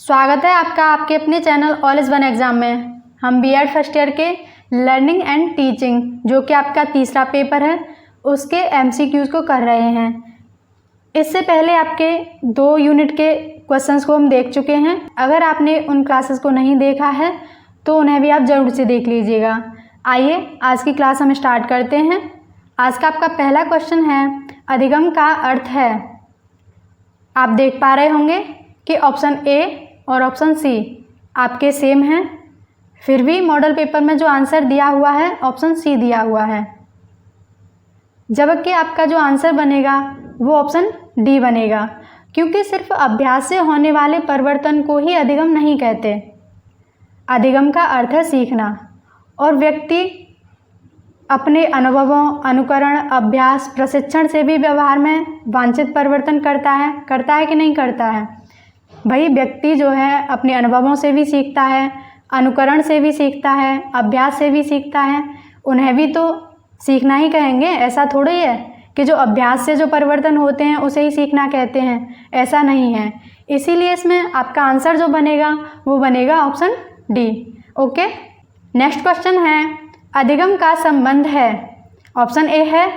स्वागत है आपका आपके अपने channel all is one exam में। हम बीएड फर्स्ट ईयर के लर्निंग एंड टीचिंग जो कि आपका तीसरा पेपर है उसके एमसीक्यूज़ को कर रहे हैं। इससे पहले आपके 2 यूनिट के क्वेश्चंस को हम देख चुके हैं। अगर आपने उन क्लासेस को नहीं देखा है तो उन्हें भी आप ज़रूर से देख लीजिएगा। आइए आज की क्लास हम स्टार्ट करते हैं। आज का आपका पहला क्वेश्चन है, अधिगम का अर्थ है। आप देख पा रहे होंगे कि ऑप्शन ए और ऑप्शन सी आपके सेम हैं, फिर भी मॉडल पेपर में जो आंसर दिया हुआ है ऑप्शन सी दिया हुआ है, जबकि आपका जो आंसर बनेगा वो ऑप्शन डी बनेगा, क्योंकि सिर्फ अभ्यास से होने वाले परिवर्तन को ही अधिगम नहीं कहते। अधिगम का अर्थ है सीखना, और व्यक्ति अपने अनुभवों, अनुकरण, अभ्यास, प्रशिक्षण से भी व्यवहार में वांछित परिवर्तन करता है कि नहीं करता है। भाई व्यक्ति जो है अपने अनुभवों से भी सीखता है, अनुकरण से भी सीखता है, अभ्यास से भी सीखता है। उन्हें भी तो सीखना ही कहेंगे। ऐसा थोड़ा ही है कि जो अभ्यास से जो परिवर्तन होते हैं उसे ही सीखना कहते हैं, ऐसा नहीं है। इसीलिए इसमें आपका आंसर जो बनेगा वो बनेगा option D. Okay, next question है, अधिगम का संबंध है। ऑप्शन ए है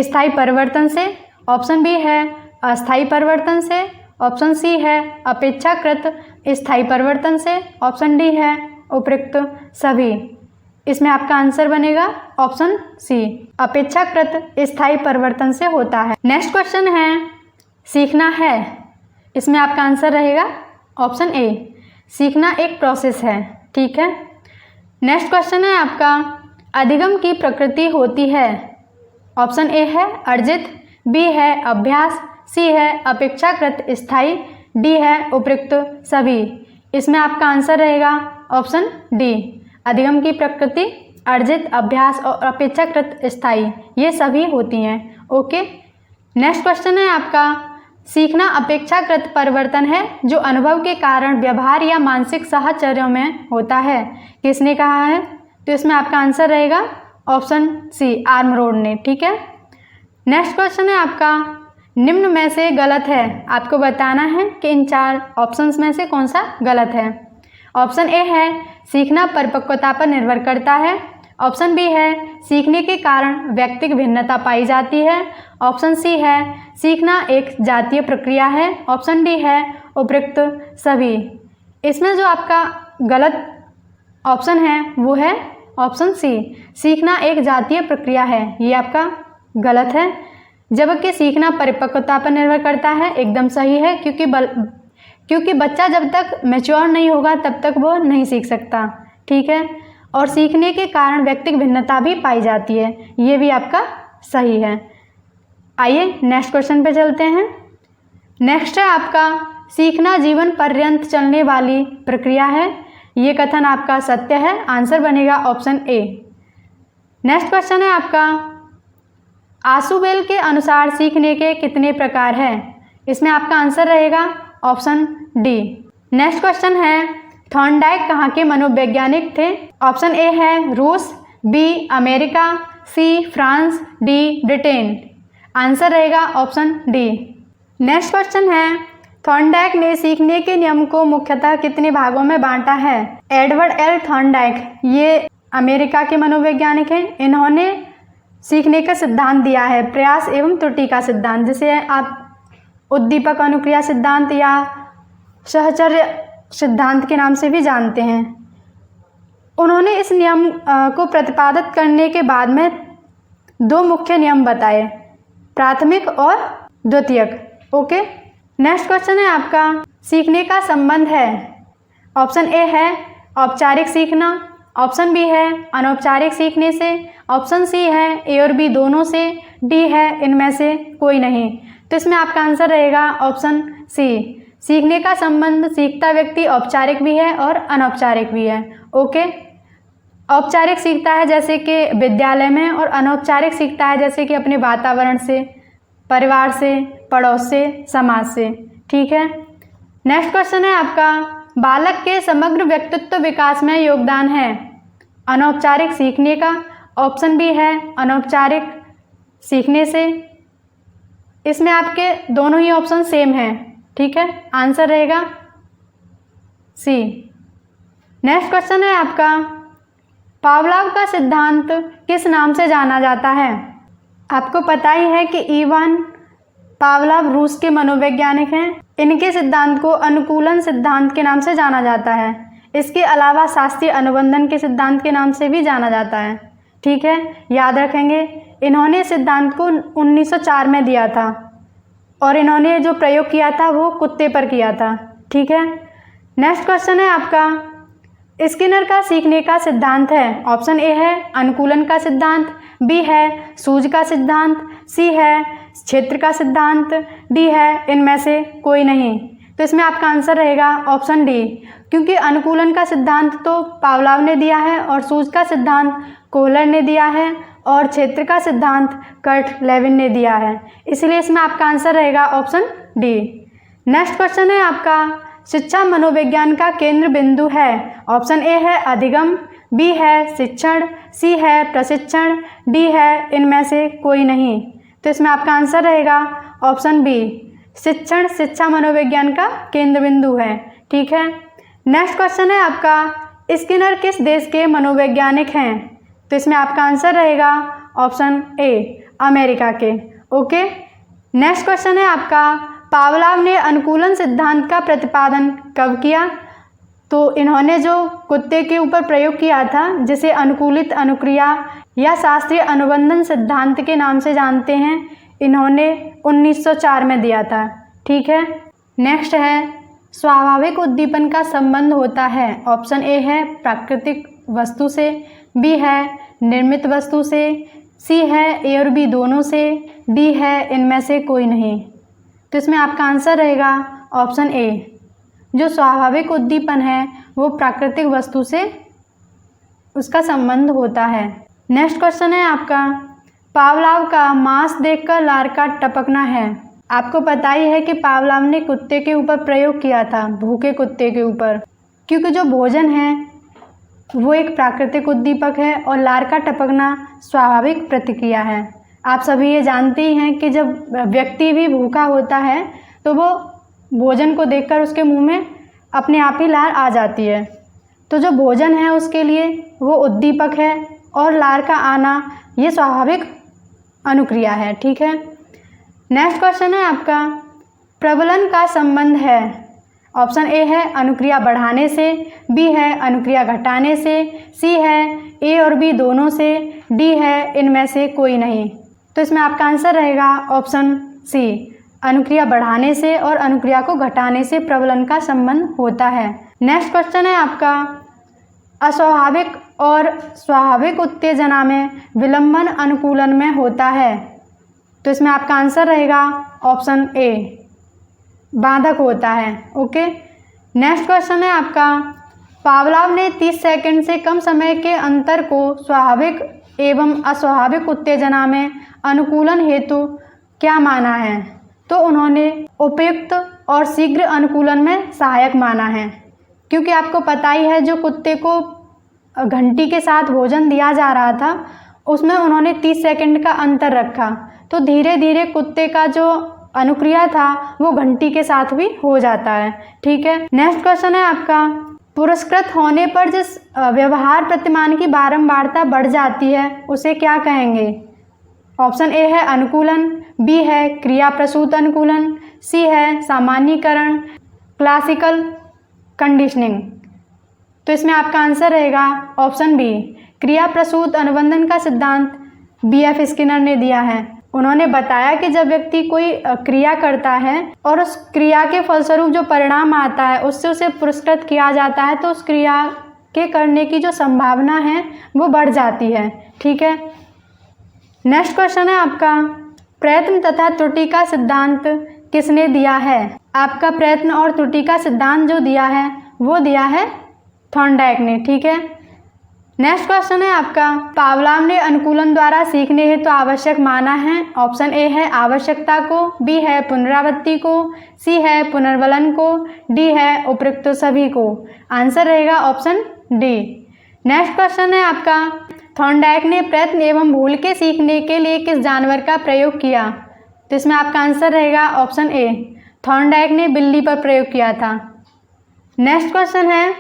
स्थायी परिवर्तन से, ऑप्शन बी है अस्थायी परिवर्तन से, ऑप्शन सी है अपेक्षाकृत स्थायी परिवर्तन से, ऑप्शन डी है उपयुक्त सभी। इसमें आपका आंसर बनेगा ऑप्शन सी, अपेक्षाकृत स्थायी परिवर्तन से होता है। नेक्स्ट क्वेश्चन है, सीखना है। इसमें आपका आंसर रहेगा ऑप्शन ए, सीखना एक प्रोसेस है। ठीक है, नेक्स्ट क्वेश्चन है आपका, अधिगम की प्रकृति होती है। ऑप्शन ए है अर्जित, बी है अभ्यास, सी है अपेक्षाकृत स्थायी, डी है उपयुक्त सभी। इसमें आपका आंसर रहेगा ऑप्शन डी, अधिगम की प्रकृति अर्जित, अभ्यास और अपेक्षाकृत स्थायी ये सभी होती हैं। ओके, नेक्स्ट क्वेश्चन है आपका, सीखना अपेक्षाकृत परिवर्तन है जो अनुभव के कारण व्यवहार या मानसिक साहचर्यों में होता है। किसने कहा है? तो इसमें आपका आंसर रहेगा ऑप्शन सी, आर्मरोड ने। ठीक है, नेक्स्ट क्वेश्चन है आपका, निम्न में से गलत है। आपको बताना है कि इन 4 ऑप्शंस में से कौन सा गलत है। ऑप्शन ए है सीखना परिपक्वता पर निर्भर करता है, ऑप्शन बी है सीखने के कारण व्यक्तिगत भिन्नता पाई जाती है, ऑप्शन सी है सीखना एक जातीय प्रक्रिया है, ऑप्शन डी है उपयुक्त सभी। इसमें जो आपका गलत ऑप्शन है वो है ऑप्शन सी, सीखना एक जातीय प्रक्रिया है। ये आपका गलत है, जबकि सीखना परिपक्वता पर निर्भर करता है एकदम सही है, क्योंकि बच्चा जब तक मैच्योर नहीं होगा तब तक वो नहीं सीख सकता। ठीक है, और सीखने के कारण व्यक्तिगत भिन्नता भी पाई जाती है, ये भी आपका सही है। आइए नेक्स्ट क्वेश्चन पे चलते हैं। नेक्स्ट है आपका, सीखना जीवन पर्यंत चलने वाली प्रक्रिया है। ये कथन आपका सत्य है, आंसर बनेगा ऑप्शन ए। नेक्स्ट क्वेश्चन है आपका, आशुबेल के अनुसार सीखने के कितने प्रकार हैं। इसमें आपका आंसर रहेगा ऑप्शन डी। नेक्स्ट क्वेश्चन है, थॉर्नडाइक कहाँ के मनोवैज्ञानिक थे। ऑप्शन ए है रूस, B America, C France, D Britain. Answer रहेगा ऑप्शन डी। नेक्स्ट क्वेश्चन है, थॉर्नडाइक ने सीखने के नियम को मुख्यतः कितने भागों में बांटा है। एडवर्ड एल थॉर्नडाइक ये अमेरिका के मनोवैज्ञानिक हैं। इन्होंने सीखने का सिद्धांत दिया है प्रयास एवं त्रुटि का सिद्धांत, जिसे आप उद्दीपक अनुक्रिया सिद्धांत या सहचर्य सिद्धांत के नाम से भी जानते हैं। उन्होंने इस नियम को प्रतिपादित करने के बाद में 2 मुख्य नियम बताए, प्राथमिक और द्वितीयक। ओके, नेक्स्ट क्वेश्चन है आपका, सीखने का संबंध है। ऑप्शन ए है औपचारिक सीखना, ऑप्शन बी है अनौपचारिक सीखने से, ऑप्शन सी है ए और बी दोनों से, डी है इनमें से कोई नहीं। तो इसमें आपका आंसर रहेगा ऑप्शन सी, सीखने का संबंध सीखता व्यक्ति औपचारिक भी है और अनौपचारिक भी है। ओके, औपचारिक सीखता है जैसे कि विद्यालय में, और अनौपचारिक सीखता है जैसे कि अपने वातावरण से, परिवार से, पड़ोस से, समाज से। ठीक है, नेक्स्ट क्वेश्चन है आपका, बालक के समग्र व्यक्तित्व विकास में योगदान है अनौपचारिक सीखने का। ऑप्शन बी है अनौपचारिक सीखने से। इसमें आपके दोनों ही ऑप्शन सेम हैं। ठीक है, आंसर रहेगा सी। नेक्स्ट क्वेश्चन है आपका, पावलोव का सिद्धांत किस नाम से जाना जाता है? आपको पता ही है कि इवान पावलोव रूस के मनोवैज्ञानिक हैं। इनके सिद्धांत को अनुकूलन सिद्धांत के नाम से जाना जाता है। इसके अलावा शास्त्रीय अनुबंधन के सिद्धांत के नाम से भी जाना जाता है। ठीक है, याद रखेंगे। इन्होंने इस सिद्धांत को 1904 में दिया था और इन्होंने जो प्रयोग किया था वो कुत्ते पर किया था। ठीक है। नेक्स्ट क्वेश्चन है आपका, स्किनर का सीखने का सिद्धांत है। ऑप्शन ए है अनुकूलन का सिद्धांत, बी है सूझ का सिद्धांत, सी है क्षेत्र का सिद्धांत, डी है इनमें से कोई नहीं। तो इसमें आपका आंसर रहेगा ऑप्शन डी, क्योंकि अनुकूलन का सिद्धांत तो पावलोव ने दिया है और सूझ का सिद्धांत कोहलर ने दिया है और क्षेत्र का सिद्धांत कर्ट लेविन ने दिया है, इसलिए इसमें आपका आंसर रहेगा ऑप्शन डी। नेक्स्ट क्वेश्चन है आपका, शिक्षा मनोविज्ञान का केंद्र बिंदु है। ऑप्शन ए है अधिगम, बी है शिक्षण, सी है प्रशिक्षण, डी है इनमें से कोई नहीं। तो इसमें आपका आंसर रहेगा ऑप्शन बी, शिक्षण शिक्षा मनोविज्ञान का केंद्र बिंदु है। ठीक है। नेक्स्ट क्वेश्चन है आपका, स्किनर किस देश के मनोवैज्ञानिक हैं? तो इसमें आपका आंसर रहेगा ऑप्शन ए, अमेरिका के। ओके। नेक्स्ट क्वेश्चन है आपका, पावलोव ने अनुकूलन सिद्धांत का प्रतिपादन कब किया? तो इन्होंने जो कुत्ते के ऊपर प्रयोग किया था, जिसे अनुकूलित अनुक्रिया या शास्त्रीय अनुबंधन सिद्धांत के नाम से जानते हैं, इन्होंने 1904 में दिया था। ठीक है। नेक्स्ट है, स्वाभाविक उद्दीपन का संबंध होता है। ऑप्शन ए है प्राकृतिक वस्तु से, बी है निर्मित वस्तु से, सी है ए और बी दोनों से, डी है इनमें से कोई नहीं। तो इसमें आपका आंसर रहेगा ऑप्शन ए, जो स्वाभाविक उद्दीपन है वो प्राकृतिक वस्तु से उसका संबंध होता है। नेक्स्ट क्वेश्चन है आपका, पावलोव का मांस देखकर लार का टपकना है। आपको पता ही है कि पावलोव ने कुत्ते के ऊपर प्रयोग किया था, भूखे कुत्ते के ऊपर, क्योंकि जो भोजन है वो एक प्राकृतिक उद्दीपक है और लार का टपकना स्वाभाविक प्रतिक्रिया है। आप सभी ये जानते ही हैं कि जब व्यक्ति भी भूखा होता है तो वो भोजन को देखकर उसके मुंह में अपने आप ही लार आ जाती है। तो जो भोजन है उसके लिए वो उद्दीपक है और लार का आना ये स्वाभाविक अनुक्रिया है। ठीक है। नेक्स्ट क्वेश्चन है आपका, प्रबलन का संबंध है। ऑप्शन ए है अनुक्रिया बढ़ाने से, बी है अनुक्रिया घटाने से, सी है ए और बी दोनों से, डी है इनमें से कोई नहीं। तो इसमें आपका आंसर रहेगा ऑप्शन सी, अनुक्रिया बढ़ाने से और अनुक्रिया को घटाने से प्रबलन का संबंध होता है। नेक्स्ट क्वेश्चन है आपका, अस्वाभाविक और स्वाभाविक उत्तेजना में विलंबन अनुकूलन में होता है। तो इसमें आपका आंसर रहेगा ऑप्शन ए, बाधक होता है। ओके। नेक्स्ट क्वेश्चन है आपका, पावलोव ने 30 सेकंड से कम समय के अंतर को स्वाभाविक एवं अस्वाभाविक उत्तेजना में अनुकूलन हेतु क्या माना है? तो उन्होंने उपयुक्त और शीघ्र अनुकूलन में सहायक माना है, क्योंकि आपको पता ही है जो कुत्ते को घंटी के साथ भोजन दिया जा रहा था उसमें उन्होंने 30 सेकंड का अंतर रखा, तो धीरे धीरे कुत्ते का जो अनुक्रिया था वो घंटी के साथ भी हो जाता है। ठीक है। नेक्स्ट क्वेश्चन है आपका, पुरस्कृत होने पर जिस व्यवहार प्रतिमान की बारंबारता बढ़ जाती है उसे क्या कहेंगे? ऑप्शन ए है अनुकूलन, बी है क्रिया प्रसूत अनुकूलन, सी है सामान्यीकरण, क्लासिकल कंडीशनिंग। तो इसमें आपका आंसर रहेगा ऑप्शन बी, क्रिया प्रसूत अनुबंधन का सिद्धांत B.F. स्किनर ने दिया है। उन्होंने बताया कि जब व्यक्ति कोई क्रिया करता है और उस क्रिया के फलस्वरूप जो परिणाम आता है उससे उसे पुरस्कृत किया जाता है तो उस क्रिया के करने की जो संभावना है वो बढ़ जाती है। ठीक है। नेक्स्ट क्वेश्चन है आपका, प्रयत्न तथा त्रुटि का सिद्धांत किसने दिया है? आपका प्रयत्न और त्रुटि का सिद्धांत जो दिया है वो दिया है थॉर्नडाइक ने। ठीक है। नेक्स्ट क्वेश्चन है आपका, पावलोव ने अनुकूलन द्वारा सीखने हेतु तो आवश्यक माना है। ऑप्शन ए है आवश्यकता को, बी है पुनरावृत्ति को, सी है पुनर्वलन को, डी है उपयुक्त सभी को। आंसर रहेगा ऑप्शन डी। नेक्स्ट क्वेश्चन है आपका, थॉर्नडाइक ने प्रयत्न एवं भूल के सीखने के लिए किस जानवर का प्रयोग किया? तो इसमें आपका आंसर रहेगा ऑप्शन ए, थॉर्नडाइक ने बिल्ली पर प्रयोग किया था। नेक्स्ट क्वेश्चन है,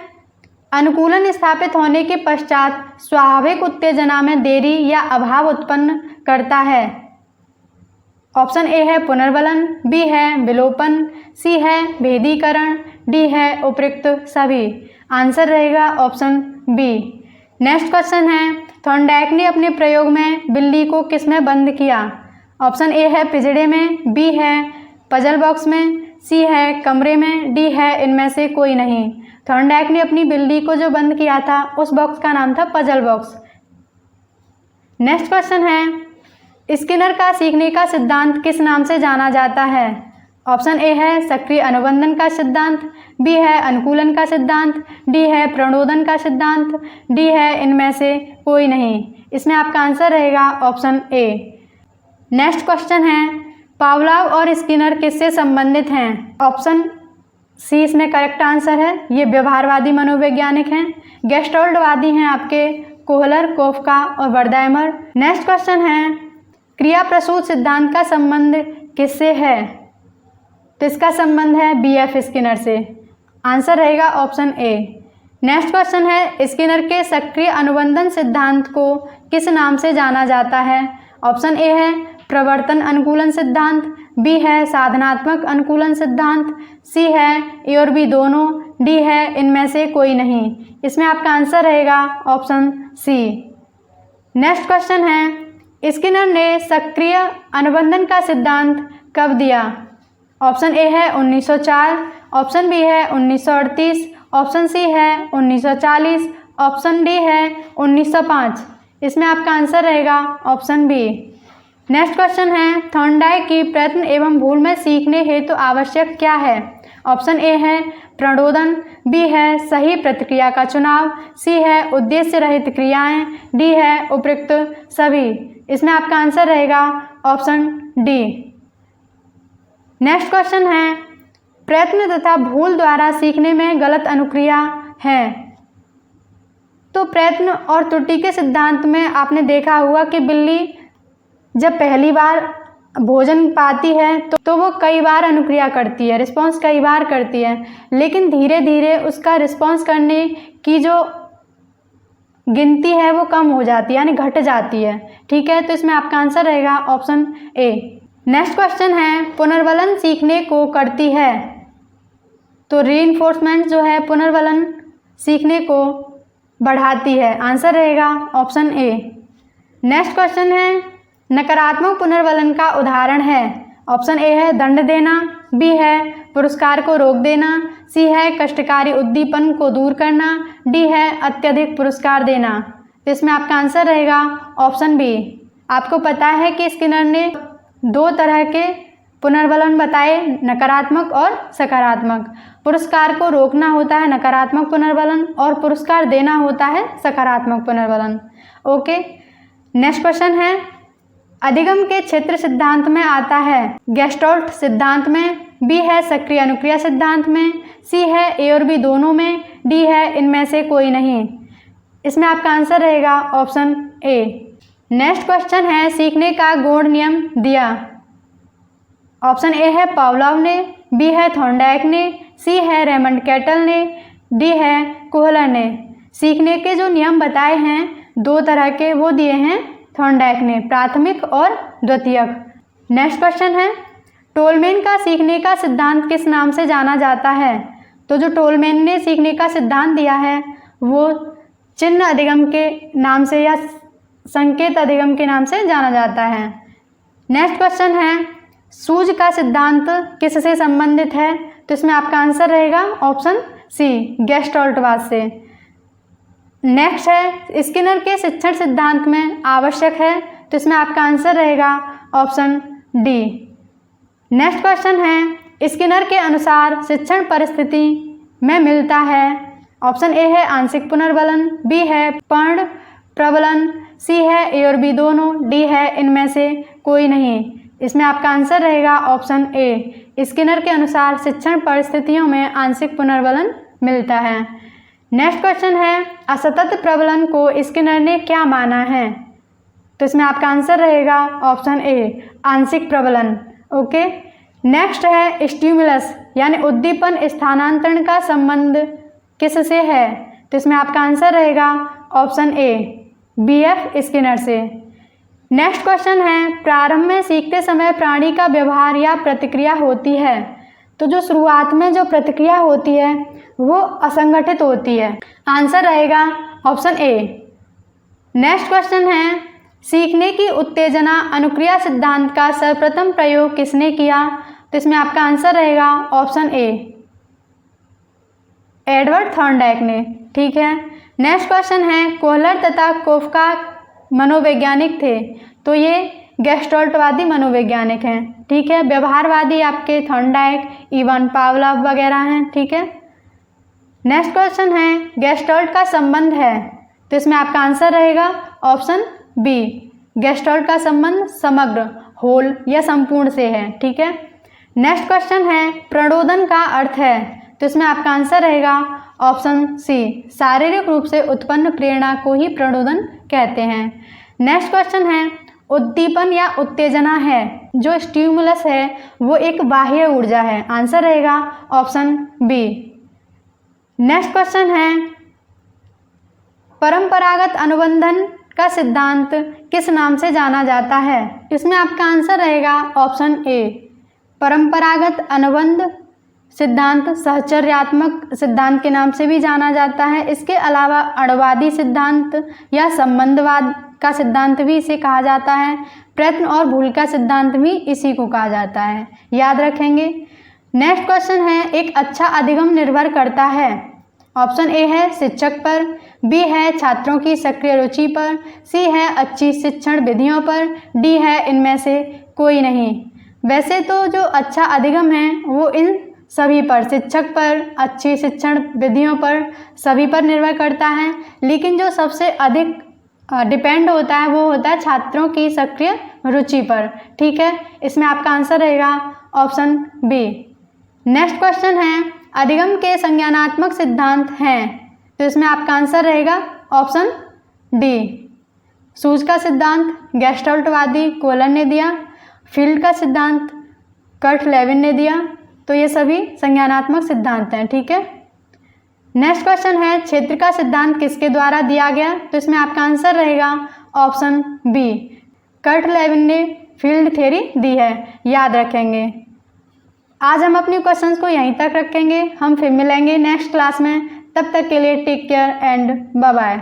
अनुकूलन स्थापित होने के पश्चात स्वाभाविक उत्तेजना में देरी या अभाव उत्पन्न करता है। ऑप्शन ए है पुनर्वलन, बी है विलोपन, सी है भेदीकरण, डी है उपयुक्त सभी। आंसर रहेगा ऑप्शन बी। नेक्स्ट क्वेश्चन है, थॉर्नडाइक ने अपने प्रयोग में बिल्ली को किस में बंद किया। ऑप्शन ए है पिंजड़े में, बी है पजल बॉक्स में, सी है कमरे में, डी है इनमें से कोई नहीं। थॉर्नडाइक ने अपनी बिल्ली को जो बंद किया था उस बॉक्स का नाम था पजल बॉक्स। नेक्स्ट क्वेश्चन है, स्किनर का सीखने का सिद्धांत किस नाम से जाना जाता है। ऑप्शन ए है सक्रिय अनुबंधन का सिद्धांत, बी है अनुकूलन का सिद्धांत, डी है प्रणोदन का सिद्धांत, डी है इनमें से कोई नहीं। इसमें आपका आंसर रहेगा ऑप्शन ए। नेक्स्ट क्वेश्चन है, पावलोव और स्किनर किससे संबंधित हैं। ऑप्शन सी इसमें करेक्ट आंसर है, ये व्यवहारवादी मनोवैज्ञानिक हैं। गेस्टाल्टवादी हैं आपके कोहलर, कोफका और वर्दाइमर। नेक्स्ट क्वेश्चन है, क्रिया प्रसूत सिद्धांत का संबंध किससे है। तो इसका संबंध है बी.एफ. स्किनर से। आंसर रहेगा ऑप्शन ए। नेक्स्ट क्वेश्चन है, स्किनर के सक्रिय अनुबंधन सिद्धांत को किस नाम से जाना जाता है। ऑप्शन ए है प्रवर्तन अनुकूलन सिद्धांत, बी है साधनात्मक अनुकूलन सिद्धांत, सी है ए और बी दोनों, डी है इनमें से कोई नहीं। इसमें आपका आंसर रहेगा ऑप्शन सी। नेक्स्ट क्वेश्चन है, स्किनर ने सक्रिय अनुबंधन का सिद्धांत कब दिया। ऑप्शन ए है 1904, ऑप्शन बी है 1938, ऑप्शन सी है 1940, ऑप्शन डी है 1905। इसमें आपका आंसर रहेगा ऑप्शन बी। नेक्स्ट क्वेश्चन है, थॉर्नडाइक की प्रयत्न एवं भूल में सीखने हेतु आवश्यक क्या है। ऑप्शन ए है प्रणोदन, बी है सही प्रतिक्रिया का चुनाव, सी है उद्देश्य रहित क्रियाएं, डी है उपयुक्त सभी। इसमें आपका आंसर रहेगा ऑप्शन डी। नेक्स्ट क्वेश्चन है, प्रयत्न तथा भूल द्वारा सीखने में गलत अनुक्रिया है। तो प्रयत्न और त्रुटि के सिद्धांत में आपने देखा होगा कि बिल्ली जब पहली बार भोजन पाती है तो वो कई बार अनुक्रिया करती है, रिस्पॉन्स कई बार करती है, लेकिन धीरे धीरे उसका रिस्पॉन्स करने की जो गिनती है वो कम हो जाती है, यानी घट जाती है। ठीक है, तो इसमें आपका आंसर रहेगा ऑप्शन ए। नेक्स्ट क्वेश्चन है, पुनर्वलन सीखने को करती है। तो रीइंफोर्समेंट जो है पुनर्वलन सीखने को बढ़ाती है। आंसर रहेगा ऑप्शन ए। नेक्स्ट क्वेश्चन है, नकारात्मक पुनर्वलन का उदाहरण है। ऑप्शन ए है दंड देना, बी है पुरस्कार को रोक देना, सी है कष्टकारी उद्दीपन को दूर करना, डी है अत्यधिक पुरस्कार देना। तो इसमें आपका आंसर रहेगा ऑप्शन बी। आपको पता है कि स्किनर ने दो तरह के पुनर्वलन बताए, नकारात्मक और सकारात्मक। पुरस्कार को रोकना होता है नकारात्मक पुनर्वलन और पुरस्कार देना होता है सकारात्मक पुनर्वलन। ओके, नेक्स्ट क्वेश्चन है, अधिगम के क्षेत्र सिद्धांत में आता है। गेस्टाल्ट सिद्धांत में, बी है सक्रिय अनुक्रिया सिद्धांत में, सी है ए और बी दोनों में, डी है इनमें से कोई नहीं। इसमें आपका आंसर रहेगा ऑप्शन ए। नेक्स्ट क्वेश्चन है, सीखने का गौण नियम दिया। ऑप्शन ए है पावलोव ने, बी है थॉर्नडाइक ने, सी है रेमंड कैटल ने, डी है कोहलर ने। सीखने के जो नियम बताए हैं दो तरह के, वो दिए हैं थॉर्नडाइक ने, प्राथमिक और द्वितीयक। नेक्स्ट क्वेश्चन है, टोलमैन का सीखने का सिद्धांत किस नाम से जाना जाता है। तो जो टोलमैन ने सीखने का सिद्धांत दिया है वो चिन्ह अधिगम के नाम से या संकेत अधिगम के नाम से जाना जाता है। नेक्स्ट क्वेश्चन है, सूझ का सिद्धांत किससे संबंधित है। तो इसमें आपका आंसर रहेगा ऑप्शन सी, गेस्टाल्टवाद से। नेक्स्ट है, स्किनर के शिक्षण सिद्धांत में आवश्यक है। तो इसमें आपका आंसर रहेगा ऑप्शन डी। नेक्स्ट क्वेश्चन है, स्किनर के अनुसार शिक्षण परिस्थिति में मिलता है। ऑप्शन ए है आंशिक पुनर्वलन, बी है पर्ण प्रबलन, सी है ए और बी दोनों, डी है इनमें से कोई नहीं। इसमें आपका आंसर रहेगा ऑप्शन ए। स्किनर के अनुसार शिक्षण परिस्थितियों में आंशिक पुनर्वलन मिलता है। नेक्स्ट क्वेश्चन है, असतत प्रबलन को स्किनर ने क्या माना है। तो इसमें आपका आंसर रहेगा ऑप्शन ए, आंशिक प्रबलन। ओके, नेक्स्ट है स्टिमुलस यानी उद्दीपन स्थानांतरण का संबंध किससे है? तो इसमें आपका आंसर रहेगा ऑप्शन ए BF स्किनर से। नेक्स्ट क्वेश्चन है प्रारंभ में सीखते समय प्राणी का व्यवहार या प्रतिक्रिया होती है। तो जो शुरुआत में जो प्रतिक्रिया होती है वो असंगठित होती है। आंसर रहेगा ऑप्शन ए। नेक्स्ट क्वेश्चन है सीखने की उत्तेजना अनुक्रिया सिद्धांत का सर्वप्रथम प्रयोग किसने किया? तो इसमें आपका आंसर रहेगा ऑप्शन ए एडवर्ड थॉर्नडाइक ने। ठीक है। नेक्स्ट क्वेश्चन है कोहलर तथा कोफका मनोवैज्ञानिक थे। तो ये गेस्टल्टवादी मनोवैज्ञानिक हैं। ठीक है। व्यवहारवादी आपके थॉर्नडाइक, इवान पावलोव वगैरह हैं। ठीक है। नेक्स्ट क्वेश्चन है गेस्टल्ट का संबंध है। तो इसमें आपका आंसर रहेगा ऑप्शन बी गेस्टल्ट का संबंध समग्र होल या संपूर्ण से है। ठीक है। नेक्स्ट क्वेश्चन है प्रणोदन का अर्थ है। तो इसमें आपका आंसर रहेगा ऑप्शन सी शारीरिक रूप से उत्पन्न प्रेरणा को ही प्रणोदन कहते हैं। नेक्स्ट क्वेश्चन है उद्दीपन या उत्तेजना है जो स्टिमुलस है वो एक बाह्य ऊर्जा है। आंसर रहेगा ऑप्शन बी। नेक्स्ट क्वेश्चन है परंपरागत अनुबंधन का सिद्धांत किस नाम से जाना जाता है? इसमें आपका आंसर रहेगा ऑप्शन ए परंपरागत अनुबंध सिद्धांत सहचर्यात्मक सिद्धांत के नाम से भी जाना जाता है। इसके अलावा अणुवादी सिद्धांत या संबंधवाद का सिद्धांत भी इसे कहा जाता है। प्रयत्न और भूल का सिद्धांत भी इसी को कहा जाता है। याद रखेंगे। नेक्स्ट क्वेश्चन है एक अच्छा अधिगम निर्भर करता है। ऑप्शन ए है शिक्षक पर, बी है छात्रों की सक्रिय रुचि पर, सी है अच्छी शिक्षण विधियों पर, डी है इनमें से कोई नहीं। वैसे तो जो अच्छा अधिगम है वो इन सभी पर, शिक्षक पर, अच्छी शिक्षण विधियों पर, सभी पर निर्भर करता है। लेकिन जो सबसे अधिक डिपेंड होता है वो होता है छात्रों की सक्रिय रुचि पर। ठीक है। इसमें आपका आंसर रहेगा ऑप्शन बी। नेक्स्ट क्वेश्चन है अधिगम के संज्ञानात्मक सिद्धांत हैं। तो इसमें आपका आंसर रहेगा ऑप्शन डी सूज का सिद्धांत गेस्टल्टवादी कोहलर ने दिया, फील्ड का सिद्धांत कर्ट लेविन ने दिया। तो ये सभी संज्ञानात्मक सिद्धांत हैं। ठीक है। नेक्स्ट क्वेश्चन है क्षेत्र का सिद्धांत किसके द्वारा दिया गया? तो इसमें आपका आंसर रहेगा ऑप्शन बी कर्ट लेविन ने फील्ड थ्योरी दी है। याद रखेंगे। आज हम अपनी क्वेश्चंस को यहीं तक रखेंगे। हम फिर मिलेंगे नेक्स्ट क्लास में। तब तक के लिए take care and bye bye.